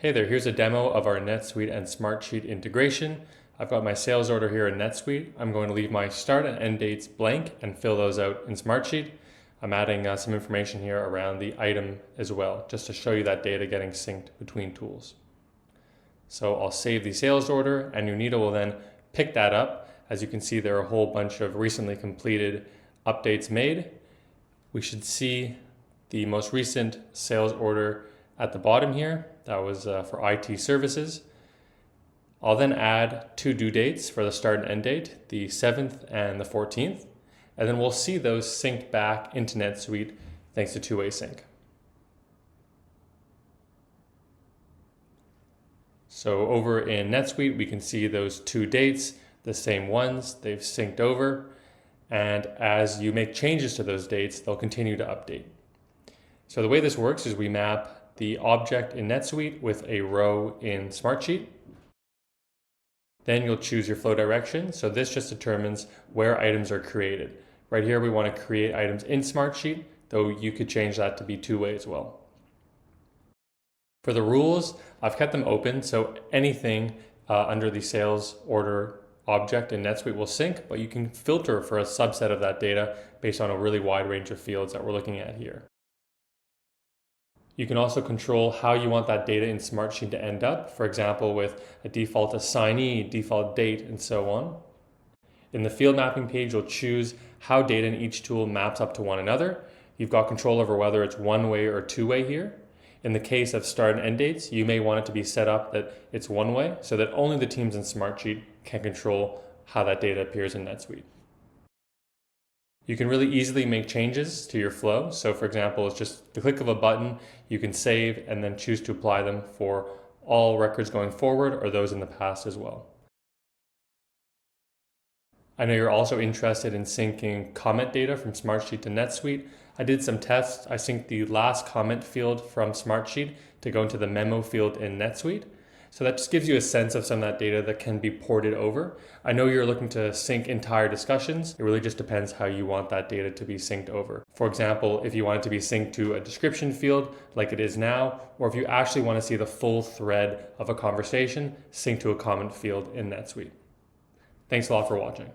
Hey there, here's a demo of our NetSuite and Smartsheet integration. I've got my sales order here in NetSuite. I'm going to leave my start and end dates blank and fill those out in Smartsheet. I'm adding some information here around the item as well, just to show you that data getting synced between tools. So I'll save the sales order and Unito will then pick that up. As you can see, there are a whole bunch of recently completed updates made. We should see the most recent sales order at the bottom here. That was for IT services. I'll then add two due dates for the start and end date, the 7th and the 14th. And then we'll see those synced back into NetSuite thanks to two-way sync. So over in NetSuite, we can see those two dates, the same ones, they've synced over. And as you make changes to those dates, they'll continue to update. So the way this works is we map the object in NetSuite with a row in Smartsheet. Then you'll choose your flow direction. So this just determines where items are created. Right here, we want to create items in Smartsheet, though you could change that to be two-way as well. For the rules, I've kept them open, so anything under the sales order object in NetSuite will sync, but you can filter for a subset of that data based on a really wide range of fields that we're looking at here. You can also control how you want that data in Smartsheet to end up, for example, with a default assignee, default date, and so on. In the field mapping page, you'll choose how data in each tool maps up to one another. You've got control over whether it's one-way or two-way here. In the case of start and end dates, you may want it to be set up that it's one-way so that only the teams in Smartsheet can control how that data appears in NetSuite. You can really easily make changes to your flow. So for example, it's just the click of a button, you can save and then choose to apply them for all records going forward or those in the past as well. I know you're also interested in syncing comment data from Smartsheet to NetSuite. I did some tests. I synced the last comment field from Smartsheet to go into the memo field in NetSuite. So that just gives you a sense of some of that data that can be ported over. I know you're looking to sync entire discussions. It really just depends how you want that data to be synced over. For example, if you want it to be synced to a description field like it is now, or if you actually want to see the full thread of a conversation, sync to a comment field in NetSuite. Thanks a lot for watching.